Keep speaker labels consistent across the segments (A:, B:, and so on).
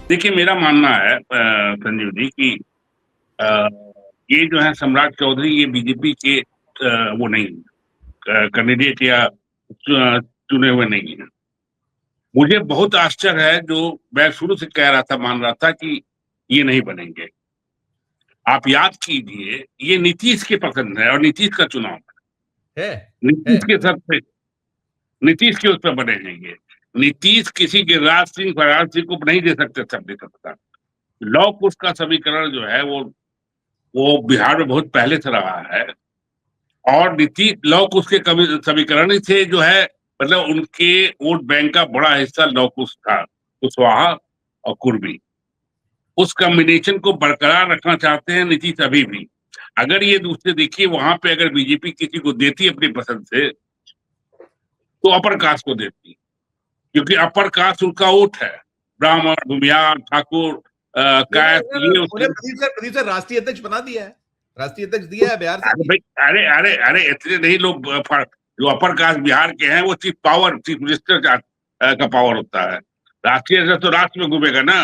A: देखिए, मेरा मानना है संजीव जी कि अ, ये जो है सम्राट चौधरी ये बीजेपी के वो नहीं कैंडिडेट या चुने हुए नहीं है। मुझे बहुत आश्चर्य है जो मैं शुरू से कह रहा था, मान रहा था कि ये नहीं बनेंगे। आप याद कीजिए, ये नीतीश की पसंद है और नीतीश का चुनाव
B: है
A: है।
B: है
A: नीतीश के सर पे, नीतीश के उस पर बने हैं ये। नीतीश किसी गिरिराज सिंह, फराज सिंह को नहीं दे सकते सबने सत्ता। लौ कुश का समीकरण जो है वो बिहार में बहुत पहले से रहा है। और नीतीश लौ कुश के समीकरण ही थे जो है, मतलब उनके वोट बैंक का बड़ा हिस्सा लौ कुश था, कुशवाहा और कुर्मी। उस कॉम्बिनेशन को बरकरार रखना चाहते हैं नीतीश अभी भी। अगर ये दूसरे देखिए, वहां पे अगर बीजेपी किसी को देती अपनी पसंद से, तो अपर कास्ट को देती, क्योंकि अपर कास्ट उनका वोट है। ब्राह्मण, भूमियार, ठाकुर, कैथ, ये
B: उन्हें
A: उसके।
B: प्रदीप सर राष्ट्रीय अध्यक्ष बना दिया है, राष्ट्रीय अध्यक्ष दिया है बिहार से
A: अरे
B: भी।
A: भाई, अरे अरे अरे, इतने नहीं लोग जो अपर कास्ट बिहार के हैं, वो चीफ मिनिस्टर का पावर होता है। राष्ट्रीय अध्यक्ष तो राष्ट्र में घूमेगा ना।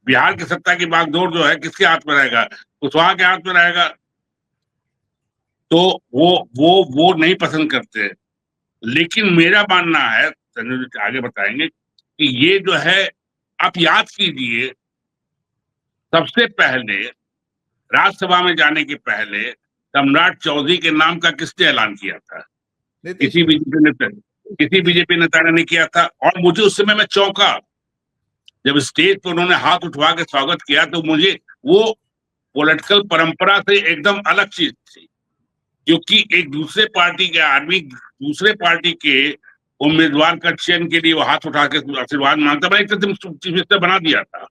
A: बिहार की सत्ता की बागडोर जो है किसके हाथ में रहेगा? कुशवाहा के हाथ में रहेगा। तो वो वो नहीं पसंद करते। लेकिन मेरा मानना है, संजय जी आगे बताएंगे, कि ये जो है, आप याद कीजिए, सबसे पहले राज्यसभा में जाने के पहले सम्राट चौधरी के नाम का किसने ऐलान किया था?
B: नीतीश
A: किसी
B: ने।
A: बीजेपी नेता किसी
B: नीतीश।
A: बीजेपी नेता ने नहीं किया था। और मुझे उस समय मैं चौंका जब स्टेज पर उन्होंने हाथ उठवा के स्वागत किया, तो मुझे वो पॉलिटिकल परंपरा से एकदम अलग चीज थी। क्योंकि एक दूसरे पार्टी के आदमी दूसरे पार्टी के उम्मीदवार का चयन के लिए वो हाथ उठा के आशीर्वाद मांगता। मैं एक तो चीफ मिनिस्टर बना दिया था।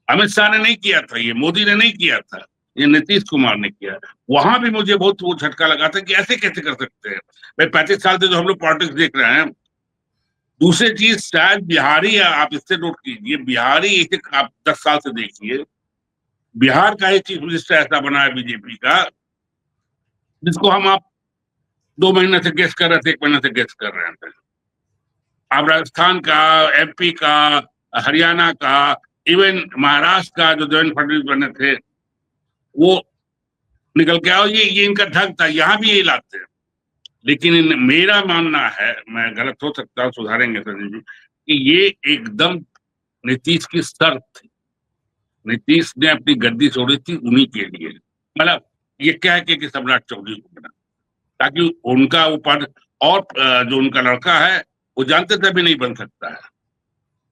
A: अमित शाह ने नहीं किया था, ये मोदी ने नहीं किया था, ये नीतीश कुमार ने किया। वहां भी मुझे बहुत वो झटका लगा था कि ऐसे कैसे कर सकते हैं। भाई, 35 साल से जो हम लोग पॉलिटिक्स देख रहे हैं। दूसरी चीज, शायद बिहारी, आप इससे नोट कीजिए, बिहारी इसे आप 10 साल से देखिए, बिहार का ही चीफ मिनिस्टर ऐसा बना है बीजेपी का, जिसको आप 2 महीने से गेस कर रहे थे, 1 महीने से गेस कर रहे थे। आप राजस्थान का, एमपी का, हरियाणा का, इवन महाराष्ट्र का जो देवेंद्र फडणवीस बने थे, वो निकल के आओ। ये इनका ढंग था, यहाँ भी यही लाते हैं। लेकिन मेरा मानना है, मैं गलत हो सकता हूँ, सुधारेंगे संजय जी, कि ये एकदम नीतीश की शर्त थी। नीतीश ने अपनी गद्दी छोड़ी थी उन्हीं के लिए, मतलब ये कह के कि सम्राट चौधरी को बना, ताकि उनका वो पद, और जो उनका लड़का है, वो जानते थे अभी नहीं बन सकता है।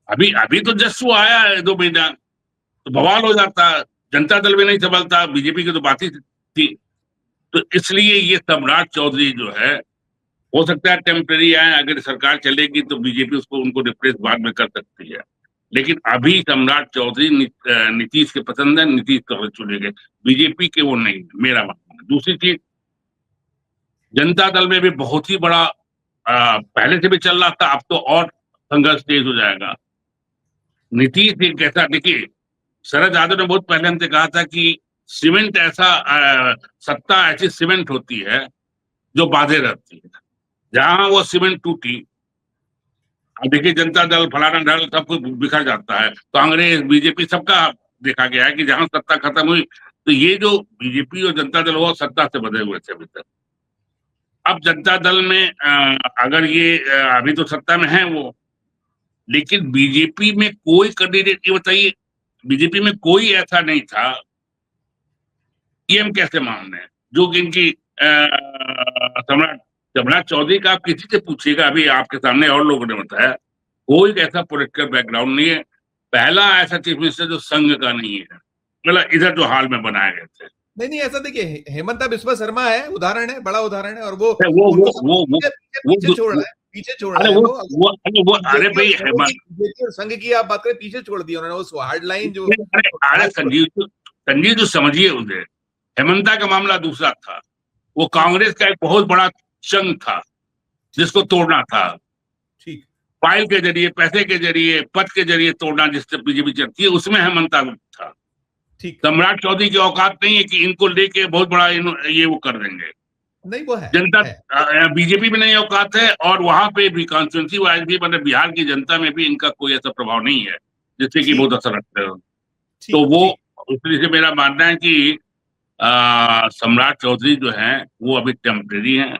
A: अभी अभी तो जस्ट वो आया है 2 महीना, तो बवाल हो जाता। जनता दल में नहीं संभलता, बीजेपी की तो बात ही थी। तो इसलिए ये सम्राट चौधरी जो है, हो सकता है टेम्पररी आए, अगर सरकार चलेगी तो बीजेपी उसको उनको रिप्लेस बाद में कर सकती है। लेकिन अभी सम्राट चौधरी नीतीश के पसंद है, नीतीश चौधरी चुने गए, बीजेपी के वो नहीं, मेरा मानना है। दूसरी चीज, जनता दल में भी बहुत ही बड़ा पहले से भी चल रहा था, अब तो और संघर्ष तेज हो जाएगा। नीतीश एक ऐसा, देखिए, शरद यादव ने बहुत पहले हमसे कहा था कि सीमेंट ऐसा सत्ता ऐसी सीमेंट होती है जो बांधे रहती है। जहां वो सीमेंट टूटी, अब देखिए, जनता दल, फलाना दल, सब कुछ बिखर जाता है। कांग्रेस, बीजेपी, सबका देखा गया है कि जहां सत्ता खत्म हुई, तो ये जो बीजेपी और जनता दल वो सत्ता से बधे हुए थे अभी तक। अब जनता दल में अगर ये अभी तो सत्ता में है वो, लेकिन बीजेपी में कोई कैंडिडेट, ये बताइए, बीजेपी में कोई ऐसा नहीं था, पीएम कैसे मान रहे हैं, जो कि इनकी सम्राट सम्राट चौधरी का आप किसी से पूछिएगा, अभी आपके सामने और लोगों ने बताया, कोई ऐसा पॉलिटिकल बैकग्राउंड नहीं है। पहला ऐसा चीफ मिनिस्टर जो संघ का नहीं है, मतलब इधर जो हाल में बनाए गए थे।
B: नहीं नहीं, ऐसा देखिए, हेमंत बिस्वा शर्मा है, उदाहरण है, बड़ा उदाहरण है, और वो
A: वो वो
B: उनको सब
A: वो वो
B: पीछे पीछे
A: वो,
B: पीछे
A: वो,
B: छोड़
A: वो
B: रहा है, पीछे छोड़ रहा
A: अरे
B: है
A: वो
B: वो।
A: वो अरे वो अरे भाई, हेमंत,
B: बीजेपी और संघ की आप बात करें, पीछे छोड़ दिया उन्होंने, वो हार्ड लाइन जो
A: अरे अरे, संजीव जो समझिए उसे, हेमंता का मामला दूसरा था। वो
B: ठीक
A: कांग्रेस का एक बहुत बड़ा चंग था,
B: ठीक
A: जिसको तोड़ना था।
B: ठीक
A: फाइल के जरिए, पैसे के जरिए, पद के जरिए तोड़ना, जिससे बीजेपी चलती है, उसमें हेमंता था।
B: ठीक।
A: सम्राट चौधरी की औकात नहीं है कि इनको लेके बहुत बड़ा ये वो कर देंगे।
B: नहीं वो
A: जनता
B: है।
A: बीजेपी में नहीं औकात है, और वहां पे भी कॉन्स्टिट्यूंसी वाइज भी, मतलब बिहार की जनता में भी इनका कोई ऐसा प्रभाव नहीं है जिससे कि
B: ठीक
A: बहुत असर रखते हो। तो
B: ठीक
A: वो
B: ठीक।
A: उसमें से मेरा मानना है कि सम्राट चौधरी जो हैं वो अभी टेम्परेरी हैं,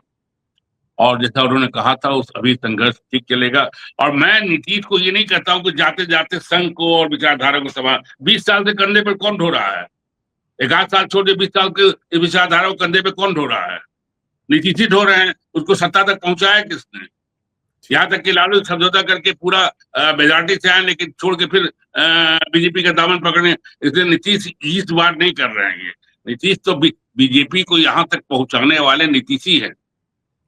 A: और जैसा उन्होंने कहा था उस अभी संघर्ष ठीक चलेगा। और मैं नीतीश को ये नहीं कहता हूँ कि जाते जाते संघ को और विचारधारा को समा 20 साल से कंधे पर कौन ढो रहा है? एक आध साल छोड़ 20 साल के विचारधारा को कंधे पे कौन ढो रहा है? नीतीश ही ढो रहे हैं। उसको सत्ता तक पहुंचाया किसने? यहाँ तक कि लालू समझौता करके पूरा मेजोरिटी से आए, लेकिन छोड़ के फिर बीजेपी का दामन पकड़ने, इसलिए नीतीश इस बार नहीं कर रहे हैं। ये नीतीश तो बीजेपी को यहाँ तक पहुंचाने वाले नीतीश ही है।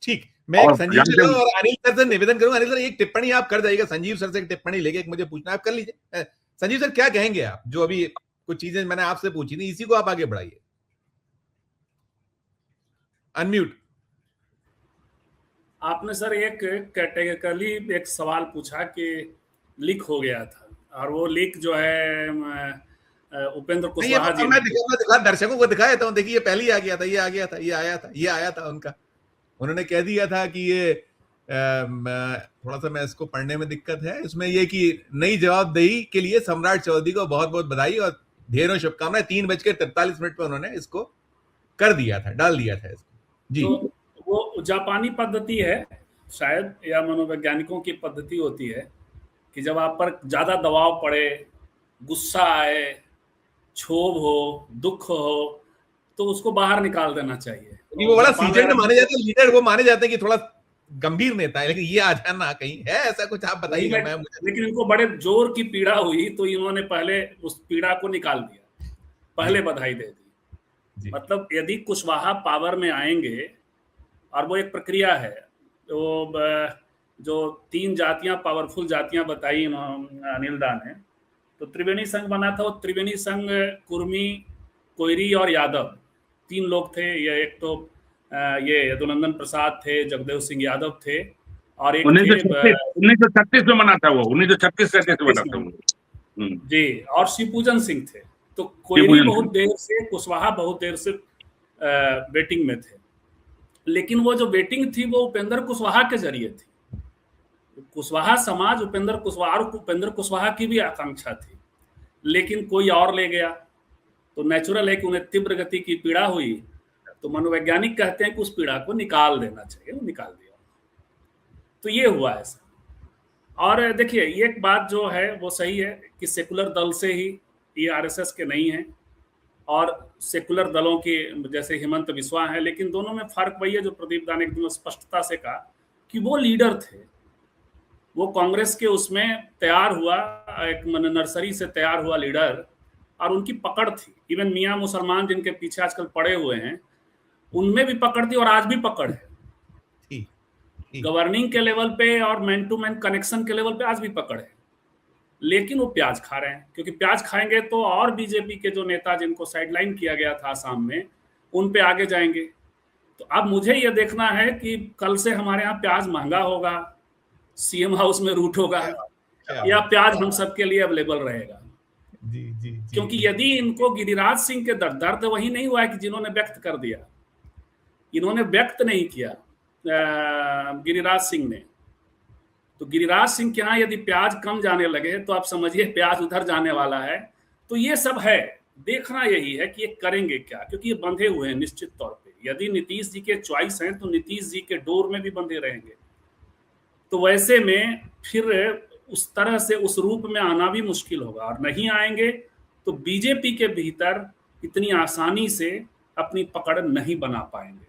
B: ठीक। मैं एक
A: और
B: संजीव सर और अनिल सर से निवेदन करूंगा। अनिल सर, एक टिप्पणी आप कर जाइएगा। संजीव सर से एक टिप्पणी लेके एक मुझे पूछना है, आप कर लीजिए। संजीव सर, क्या कहेंगे आप? जो अभी कुछ चीजें मैंने आपसे पूछी थी, इसी को आप आगे बढ़ाइए। अनम्यूट।
C: आपने सर एक कैटेगरिकली एक सवाल पूछा कि लीक हो गया था, और वो लीक जो है उपेंद्र कुशवाहा जी
B: मैं दिखा दर्शकों को दिखाया था, देखिए ये पहले ही आ गया था, ये आ गया था, ये आया था उनका। उन्होंने कह दिया था कि ये थोड़ा सा मैं इसको पढ़ने में दिक्कत है, इसमें ये कि नई जवाबदेही के लिए सम्राट चौधरी को बहुत बहुत बधाई और ढेरों शुभकामनाएं। 3:43 पे उन्होंने इसको कर दिया था, डाल दिया था इसको। जी।
C: तो वो जापानी पद्धति है शायद, या मनोवैज्ञानिकों की पद्धति होती है कि जब आप पर ज्यादा दबाव पड़े, गुस्सा आए, क्षोभ हो, दुख हो, तो उसको बाहर निकाल देना चाहिए।
B: वो बड़ा सीजन माने जाते हैं, लीडर वो माने जाते हैं कि थोड़ा गंभीर नेता है, लेकिन ये आ जाना कहीं है ऐसा कुछ, आप बताइएगा।
C: लेकिन इनको बड़े जोर की पीड़ा हुई तो इन्होंने पहले उस पीड़ा को निकाल दिया, पहले बधाई दे दी। मतलब यदि कुशवाहा पावर में आएंगे, और वो एक प्रक्रिया है, तो जो 3 जातियां, पावरफुल जातियां बताई अनिल दा ने, तो त्रिवेणी संघ बना था। वो त्रिवेणी संघ कुर्मी, कोयरी और यादव 3 लोग थे। ये एक तो ये यदुनंदन प्रसाद थे, जगदेव सिंह यादव थे, और एक थे
A: 1936 में बना था वो, 1936 में बना था वो।
C: जी, और शिवपूजन सिंह थे। तो कोयरी बहुत देर से, कुशवाहा बहुत देर से वेटिंग में थे, लेकिन वो जो वेटिंग थी वो उपेंद्र कुशवाहा के जरिए थी। कुशवाहा समाज उपेंद्र कुशवाहा, और उपेंद्र कुशवाहा की भी आकांक्षा थी, लेकिन कोई और ले गया। तो नेचुरल है कि उन्हें तीव्र गति की पीड़ा हुई, तो मनोवैज्ञानिक कहते हैं कि उस पीड़ा को निकाल देना चाहिए, वो निकाल दिया। तो ये हुआ ऐसा। और देखिए, एक बात जो है वो सही है कि सेकुलर दल से ही, ये आरएसएस के नहीं है, और सेकुलर दलों के जैसे हेमंत बिस्वा है, लेकिन दोनों में फर्क वही है जो प्रदीप दा ने एकदम स्पष्टता से कहा कि वो लीडर थे, वो कांग्रेस के उसमें तैयार हुआ, एक नर्सरी से तैयार हुआ लीडर, और उनकी पकड़ थी। इवन मियां मुसलमान जिनके पीछे आजकल पड़े हुए हैं, उनमें भी पकड़ थी, और आज भी पकड़ है। गवर्निंग के लेवल पे और मैन टू मैन कनेक्शन के लेवल पे आज भी पकड़ है, लेकिन वो प्याज खा रहे हैं, क्योंकि प्याज खाएंगे तो और बीजेपी के जो नेता जिनको साइडलाइन किया गया था आसाम में, उन पे आगे जाएंगे। तो अब मुझे ये देखना है कि कल से हमारे यहाँ प्याज महंगा होगा, सीएम हाउस में रूट होगा, या प्याज हम सबके लिए अवेलेबल रहेगा। जी, क्योंकि यदि इनको गिरिराज सिंह के दर्द वही नहीं हुआ है कि जिन्होंने व्यक्त कर दिया, इन्होंने व्यक्त नहीं किया गिरिराज सिंह ने। तो गिरिराज सिंह के यहाँ यदि प्याज कम जाने लगे तो आप समझिए प्याज उधर जाने वाला है। तो ये सब है, देखना यही है कि ये करेंगे क्या, क्योंकि ये बंधे हुए हैं निश्चित तौर पे। यदि नीतीश जी के चॉइस हैं तो नीतीश जी के डोर में भी बंधे रहेंगे। तो वैसे में फिर उस तरह से उस रूप में आना भी मुश्किल होगा, और नहीं आएंगे तो बीजेपी के भीतर इतनी आसानी से अपनी पकड़ नहीं बना पाएंगे।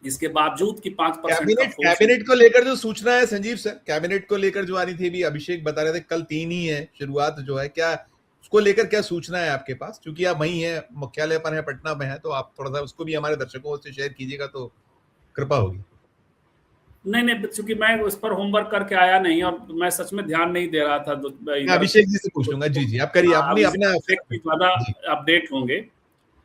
C: इसके बावजूद कि 5%
B: कैबिनेट को लेकर जो सूचना है संजीव सर, कैबिनेट को लेकर जो आ रही थी, भी अभिषेक बता रहे थे कल 3 ही है शुरुआत जो है, क्या उसको लेकर क्या सूचना है आपके पास? क्योंकि आप वहीं है, मुख्यालय पर है, पटना में है, तो आप थोड़ा सा उसको भी हमारे दर्शकों से शेयर कीजिएगा तो कृपा होगी।
C: नहीं, चूंकि मैं उस पर होमवर्क करके आया नहीं और मैं सच में ध्यान नहीं दे रहा था।
B: अभिषेक जी से पूछ लूंगा। जी, आप करिए, अपना
C: ज्यादा अपडेट होंगे।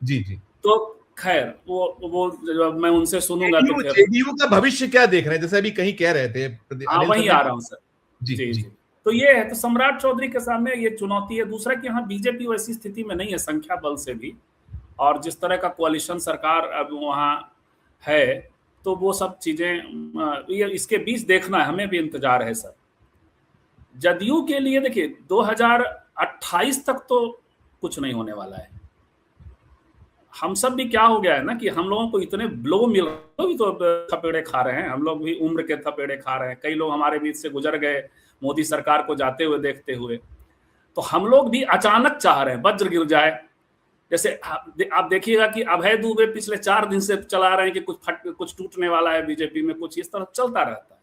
B: जी। तो
C: खैर वो मैं उनसे सुनूंगा। तो
B: जेडीयू का भविष्य क्या देख रहे हैं, जैसे अभी कहीं कह रहे थे?
C: वही आ रहा हूँ सर। जी। तो ये है, तो सम्राट चौधरी के सामने ये चुनौती है। दूसरा कि यहाँ बीजेपी वैसी स्थिति में नहीं है संख्या बल से भी, और जिस तरह का कोalition सरकार अब वहाँ है, तो वो सब चीजें ये इसके बीच देखना है, हमें भी इंतजार है सर। जदयू के लिए देखिए 2028 तक तो कुछ नहीं होने वाला है। हम सब भी क्या हो गया है ना कि हम लोगों को इतने ब्लो मिल रहे, भी तो थपेड़े खा रहे हैं, हम लोग भी उम्र के थपेड़े खा रहे हैं, कई लोग हमारे बीच से गुजर गए मोदी सरकार को जाते हुए देखते हुए, तो हम लोग भी अचानक चाह रहे हैं वज्र गिर जाए। जैसे आप देखिएगा कि अभय दुबे पिछले 4 दिन से चला रहे हैं कि कुछ टूटने वाला है बीजेपी में, कुछ इस तरह चलता रहता है,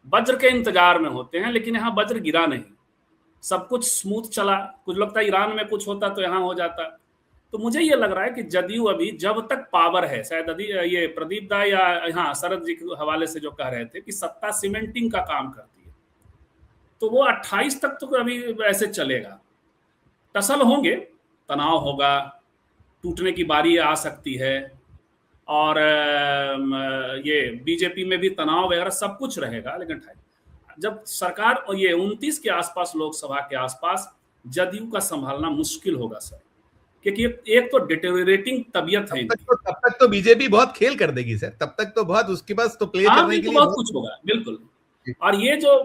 C: वज्र के इंतजार में होते हैं, लेकिन यहाँ वज्र गिरा नहीं, सब कुछ स्मूथ चला। कुछ लगता है ईरान में कुछ होता तो यहाँ हो जाता। तो मुझे ये लग रहा है कि जदयू अभी जब तक पावर है, शायद ये प्रदीप दा या हाँ शरद जी के हवाले से जो कह रहे थे कि सत्ता सीमेंटिंग का काम करती है, तो वो 28 तक तो अभी ऐसे चलेगा। टसल होंगे, तनाव होगा, टूटने की बारी आ सकती है, और ये बीजेपी में भी तनाव वगैरह सब कुछ रहेगा। लेकिन जब सरकार और ये 29 के आसपास, लोकसभा के आसपास, जदयू का संभालना मुश्किल होगा सर, क्योंकि एक तो डिटेरियोरेटिंग तबियत है।
B: तब तक तो बीजेपी बहुत खेल कर देगी सर, तब तक तो बहुत उसके पास तो प्ले करने के लिए
C: बहुत कुछ होगा, बिल्कुल। और ये जो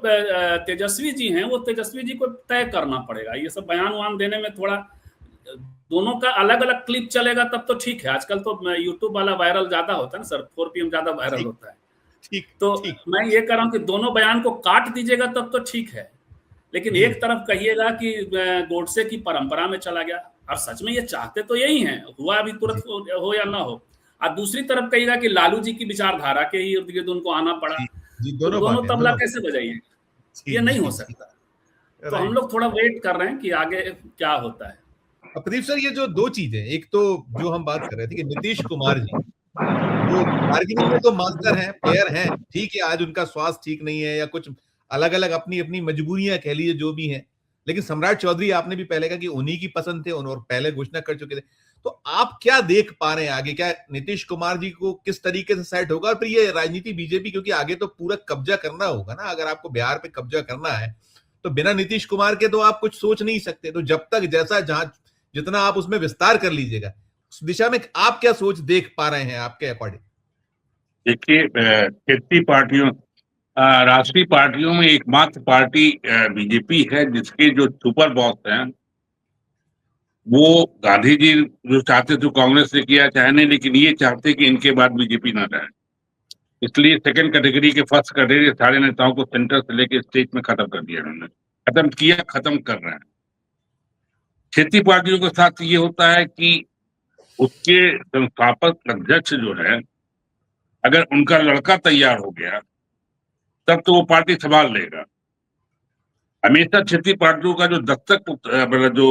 C: तेजस्वी जी हैं, वो तेजस्वी जी को तय करना पड़ेगा। ये सब बयान वान देने में थोड़ा, दोनों का अलग अलग क्लिप चलेगा तब तो ठीक है। आजकल तो यूट्यूब वाला वायरल ज्यादा होता है ना सर, 4 PM ज्यादा वायरल होता है। तो मैं ये कह रहा हूँ कि दोनों बयान को काट दीजिएगा तब तो ठीक है, लेकिन एक तरफ कहिएगा कि गोडसे की परंपरा में चला गया, और सच में ये चाहते तो यही हैं, हुआ अभी तुरंत हो या ना हो, और दूसरी तरफ कहिएगा कि लालू जी की विचारधारा के ही इर्द गिर्द उनको आना पड़ा, दोनों तबला कैसे बजाइए? ये नहीं हो सकता। तो हम लोग थोड़ा वेट कर रहे हैं कि आगे क्या होता है।
B: प्रदीप सर, ये जो 2 चीजें, एक तो जो हम बात कर रहे थे कि नीतीश कुमार जी वो बार्गेनिंग में तो मास्टर हैं, प्लेयर हैं, ठीक है, आज उनका स्वास्थ्य ठीक नहीं है या कुछ अलग अलग अपनी अपनी मजबूरियां कह लीजिए जो भी हैं, लेकिन सम्राट चौधरी आपने भी पहले कहा कि उन्हीं की पसंद थे और पहले घोषणा कर चुके थे। तो आप क्या देख पा रहे हैं आगे, क्या नीतीश कुमार जी को किस तरीके से सेट होगा? और फिर ये राजनीति बीजेपी, क्योंकि आगे तो पूरा कब्जा करना होगा ना, अगर आपको बिहार पे कब्जा करना है तो बिना नीतीश कुमार के तो आप कुछ सोच नहीं सकते। तो जब तक जैसा जहां जितना आप उसमें विस्तार कर लीजिएगा, उस दिशा में आप क्या सोच देख पा रहे हैं आपके अकॉर्डिंग?
A: देखिए, क्षेत्रीय पार्टियों, राष्ट्रीय पार्टियों में एकमात्र पार्टी बीजेपी है जिसके जो सुपर बॉस हैं वो गांधी जी जो चाहते थे कांग्रेस ने किया, चाहे नहीं, लेकिन ये चाहते कि इनके बाद बीजेपी ना रहे। इसलिए सेकंड कैटेगरी के फर्स्ट कैटेगरी सारे नेताओं को सेंटर से लेकर स्टेट में खत्म कर दिया उन्होंने, खत्म कर रहे हैं। क्षेत्रीय पार्टियों के साथ ये होता है कि उसके संस्थापक अध्यक्ष जो है, अगर उनका लड़का तैयार हो गया तब तो वो पार्टी संभाल लेगा। हमेशा क्षेत्रीय पार्टियों का जो दत्तक जो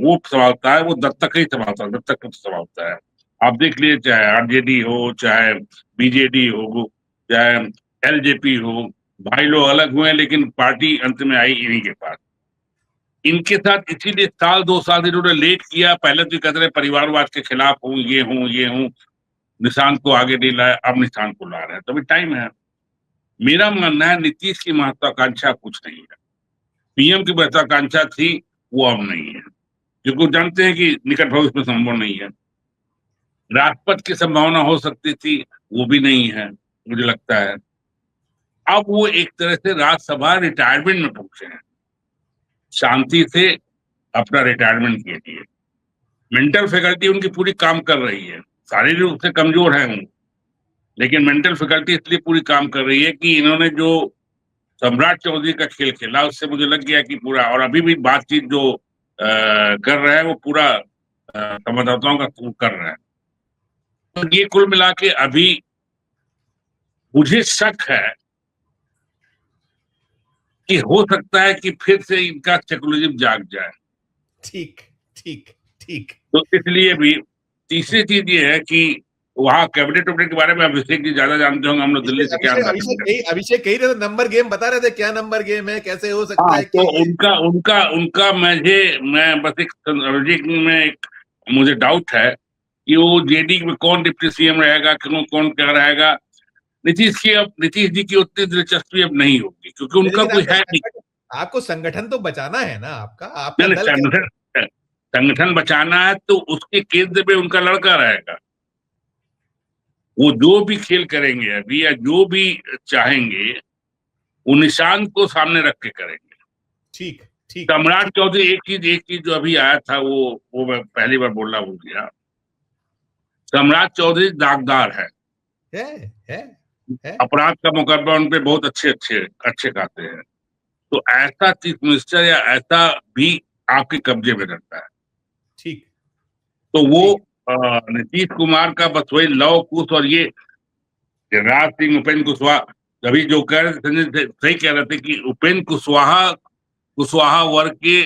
A: वो संभालता है, वो दत्तक ही संभालता है, दत्तक पुत्र संभालता है। आप देख लीजिए, चाहे आरजेडी हो, चाहे बीजेडी हो, चाहे एलजेपी हो, भाई लोग अलग हुए लेकिन पार्टी अंत में आई इन्हीं के पास। इनके साथ इसीलिए 1-2 साल इन्होंने लेट किया। पहले तो कहते रहे परिवारवाद के खिलाफ हूँ, ये हूँ, निशान को आगे नहीं लाया, अब निशान को ला रहे हैं, तो अभी टाइम है। मेरा मानना है नीतीश की महत्वाकांक्षा कुछ नहीं है, पीएम की महत्वाकांक्षा थी, वो अब नहीं है, क्योंकि जानते हैं कि निकट भविष्य में संभव नहीं है। राष्ट्रपति की संभावना हो सकती थी, वो भी नहीं है मुझे लगता है। अब वो एक तरह से राज्यसभा रिटायरमेंट में पहुंचे हैं, शांति से अपना रिटायरमेंट के लिए। मेंटल फैकल्टी उनकी पूरी काम कर रही है, शारीरिक रूप से कमजोर है वो, लेकिन मेंटल फैकल्टी इसलिए पूरी काम कर रही है कि इन्होंने जो सम्राट चौधरी का खेल खेला, उससे मुझे लग गया कि पूरा, और अभी भी बातचीत जो कर रहे हैं वो पूरा संवाददाताओं का कर रहे हैं। तो ये कुल मिला के अभी मुझे शक है कि हो सकता है कि फिर से इनका सेकुलरिज्म जाग जाए।
B: ठीक ठीक ठीक।
A: तो इसलिए भी तीसरी चीज ये है कि वहाँ कैबिनेट के बारे में अभिषेक जी ज्यादा जानते होंगे, हम लोग दिल्ली से क्या
B: अभिषेक कही रहे थे, नंबर गेम बता रहे थे, क्या नंबर गेम है, कैसे हो सकता है?
A: तो उनका मैं बस एक अभिषेक में एक मुझे डाउट है कि वो जेडी में कौन डिप्टी सीएम रहेगा, कौन क्या रहेगा। नीतीश जी की उतनी दिलचस्पी अब नहीं होगी, क्योंकि उनका कोई है नहीं।
B: आपको संगठन तो बचाना है ना, आपका दल
A: संगठन बचाना है, तो उसके केंद्र में उनका लड़का रहेगा। वो जो भी खेल करेंगे अभी, या जो भी चाहेंगे, वो निशान को सामने रख के करेंगे।
B: ठीक ठीक।
A: सम्राट चौधरी, एक चीज जो अभी आया था वो मैं पहली बार बोलना भूल गया। सम्राट चौधरी दागदार है,
B: है है।
A: अपराध का मुकदमा उन पे बहुत अच्छे खाते हैं। तो ऐसा चीफ मिनिस्टर या ऐसा भी आपके कब्जे में रहता है।
B: ठीक
A: तो वो
B: ठीक।
A: नीतीश कुमार का बस वही लव कुश, और ये शिवराज सिंह, उपेंद्र कुशवाहा, अभी जो कह रहे थे संजय सही कह रहे थे कि उपेंद्र कुशवाहा वर्ग के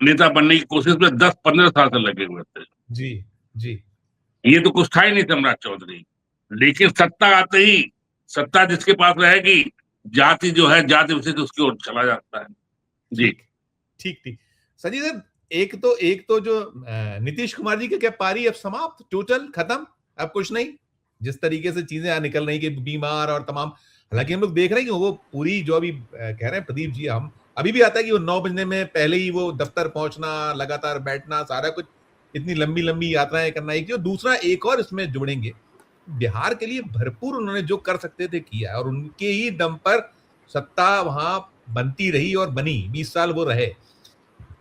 A: नेता बनने की कोशिश में 10-15 साल से लगे हुए थे।
B: जी जी।
A: ये तो कुछ था ही नहीं सम्राट चौधरी, लेकिन सत्ता आते ही, सत्ता जिसके पास रहेगी, जाति जो है, जाति विशेष उसकी ओर चला जाता है। जी
B: ठीक ठीक ठीक। संजय सर, एक तो जो नीतीश कुमार जी के क्या पारी अब समाप्त, टोटल खत्म, अब कुछ नहीं, जिस तरीके से चीजें निकल रही कि बीमार और तमाम। हालांकि हम लोग देख रहे हैं कि वो पूरी जो अभी कह रहे हैं प्रदीप जी, हम अभी भी आता है कि वो 9 बजने में पहले ही वो दफ्तर पहुंचना, लगातार बैठना, सारा कुछ, इतनी लंबी लंबी यात्राएं करना। एक जो दूसरा एक और इसमें जुड़ेंगे, बिहार के लिए भरपूर उन्होंने जो कर सकते थे किया, और उनके ही दम पर सत्ता वहां बनती रही और बनी, 20 साल वो रहे।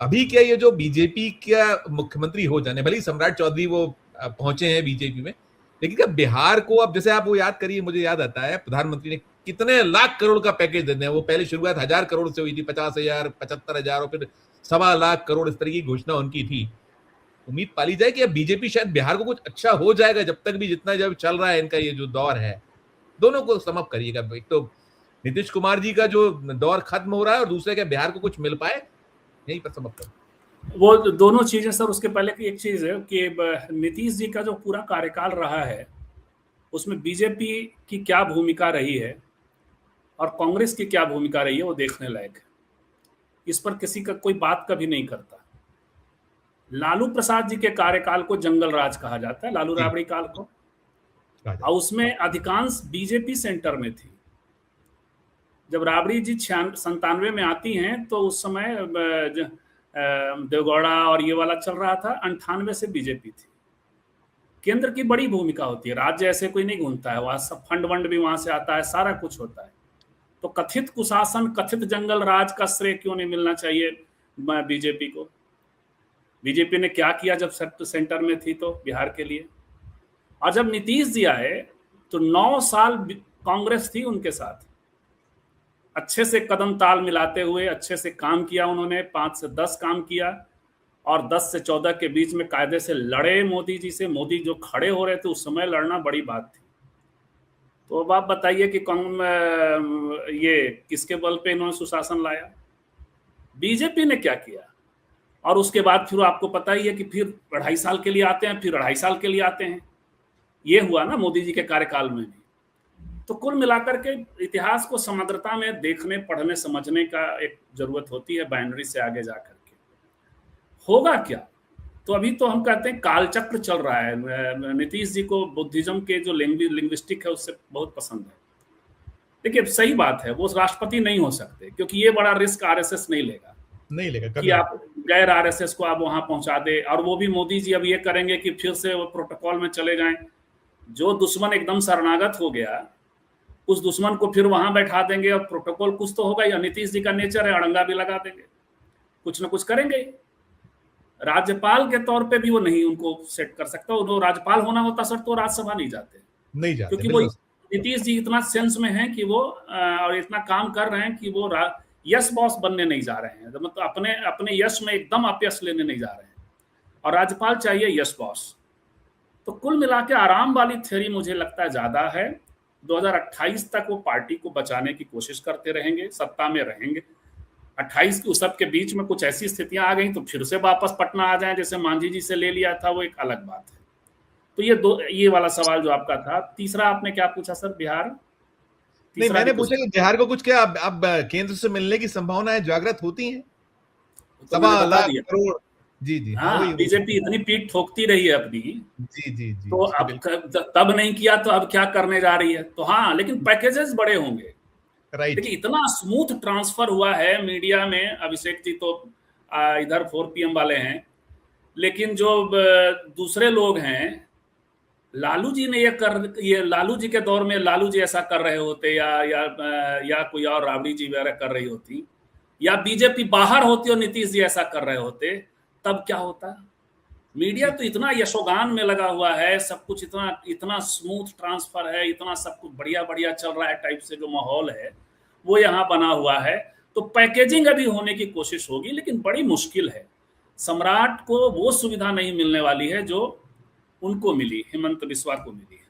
B: अभी क्या ये जो बीजेपी का मुख्यमंत्री हो जाने, भले ही सम्राट चौधरी वो पहुंचे हैं बीजेपी में, लेकिन क्या बिहार को अब, जैसे आप वो याद करिए, मुझे याद आता है प्रधानमंत्री ने कितने लाख करोड़ का पैकेज देते हैं। वो पहले शुरुआत 1000 करोड़ से हुई थी, 50,000, 75,000, और फिर 1.25 लाख करोड़, इस तरह की घोषणा उनकी थी। उम्मीद पाली जाए कि अब बीजेपी शायद बिहार को कुछ अच्छा हो जाएगा, जब तक भी जितना जब चल रहा है इनका ये जो दौर है, दोनों को समाप्त करिएगा। एक तो नीतीश कुमार जी का जो दौर खत्म हो रहा है, और दूसरे क्या बिहार को कुछ मिल पाए, यहीं पर समाप्त करो।
C: वो दोनों चीजें सर। उसके पहले की एक चीज है कि नीतीश जी का जो पूरा कार्यकाल रहा है, उसमें बीजेपी की क्या भूमिका रही है और कांग्रेस की क्या भूमिका रही है, वो देखने लायक है। इस पर किसी का कोई बात कभी नहीं करता। लालू प्रसाद जी के कार्यकाल को जंगल राज कहा जाता है, लालू राबड़ी काल को, और उसमें अधिकांश बीजेपी सेंटर में थी। जब राबड़ी जी 97 में आती हैं, तो उस समय देवगौड़ा और ये वाला चल रहा था, 98 से बीजेपी थी। केंद्र की बड़ी भूमिका होती है, राज्य ऐसे कोई नहीं घूमता है, वहां सब फंड वंड भी वहां से आता है, सारा कुछ होता है। तो कथित कुशासन, कथित जंगल राज का श्रेय क्यों नहीं मिलना चाहिए बीजेपी को? बीजेपी ने क्या किया जब सेंटर में थी तो बिहार के लिए? और जब नीतीश जी आए तो 9 साल कांग्रेस थी उनके साथ, अच्छे से कदम ताल मिलाते हुए अच्छे से काम किया उन्होंने, 5 से 10 काम किया, और 10 से 14 के बीच में कायदे से लड़े मोदी जी से। मोदी जो खड़े हो रहे थे उस समय लड़ना बड़ी बात थी। तो अब आप बताइए कि ये किसके बल पे इन्होंने सुशासन लाया? बीजेपी ने क्या किया? और उसके बाद फिर आपको पता ही है कि फिर 2.5 साल के लिए आते हैं, फिर 2.5 साल के लिए आते हैं। ये हुआ ना मोदी जी के कार्यकाल में भी। तो कुल मिलाकर के इतिहास को समग्रता में देखने, पढ़ने, समझने का एक जरूरत होती है, बाइनरी से आगे जाकर के। होगा क्या? तो अभी तो हम कहते हैं कालचक्र चल रहा है। नीतीश जी को बुद्धिज्म के जो लिंग्विस्टिक है उससे बहुत पसंद है। देखिए सही बात है, वो राष्ट्रपति नहीं हो सकते, क्योंकि ये बड़ा रिस्क आरएसएस नहीं लेगा कि आप गैर आरएसएस को आप वहां पहुंचा दे। और वो भी मोदी जी अब ये करेंगे कि फिर से वो प्रोटोकॉल में चले जाएं। जो दुश्मन एकदम शरणागत हो गया, उस दुश्मन को फिर वहां बैठा देंगे, और प्रोटोकॉल कुछ तो होगा। या नीतीश जी का नेचर है, अड़ंगा भी लगा देंगे, कुछ ना कुछ करेंगे। राज्यपाल के तौर पे भी वो नहीं उनको सेट कर सकता। उनको राज्यपाल होना होता सर तो राज्यसभा नहीं जाते, क्योंकि वो नीतीश जी इतना सेंस में हैं कि वो और इतना काम कर रहे हैं कि वो यस बॉस बनने नहीं जा रहे हैं। मतलब अपने अपने यश में एकदम अपयश लेने नहीं जा रहे हैं, और राज्यपाल चाहिए यस बॉस। तो कुल मिला के आराम वाली थ्योरी मुझे लगता है ज्यादा है। 2028 तक वो पार्टी को बचाने की कोशिश करते रहेंगे, सत्ता में रहेंगे। 28 के उस सब के बीच में कुछ ऐसी स्थितियां आ गई तो फिर से वापस पटना आ जाएं, जैसे मांझी जी से ले लिया था, वो एक अलग बात है। तो ये वाला सवाल जो आपका था। तीसरा आपने क्या पूछा सर? बिहार?
B: नहीं, मैंने पूछा कि बिहार को कुछ क्या अब केंद्र से मिलने की संभावनाएं जागृत होती हैं? 1.25 लाख करोड़। जी जी।
C: हाँ, बीजेपी इतनी पीठ ठोकती रही है अपनी।
B: जी जी जी।
C: तो अब तब नहीं किया तो अब क्या करने जा रही है? तो हाँ, लेकिन पैकेजेस बड़े होंगे। देखिए इतना स्मूथ ट्रांसफर हुआ है मीडिया में। अभिषेक जी तो इधर 4 PM वाले हैं, लेकिन जो दूसरे लोग हैं, लालू जी ने ये लालू जी के दौर में लालू जी ऐसा कर रहे होते, या कोई और राबड़ी जी वगैरह कर रही होती, या बीजेपी बाहर होती और नीतीश जी ऐसा कर रहे होते, तब क्या होता? मीडिया तो इतना यशोगान में लगा हुआ है, सब कुछ इतना इतना स्मूथ ट्रांसफर है, इतना सब कुछ बढ़िया बढ़िया चल रहा है टाइप से जो माहौल है वो यहाँ बना हुआ है। तो पैकेजिंग अभी होने की कोशिश होगी, लेकिन बड़ी मुश्किल है। सम्राट को वो सुविधा नहीं मिलने वाली है जो उनको मिली, हेमंत बिस्वा को मिली है।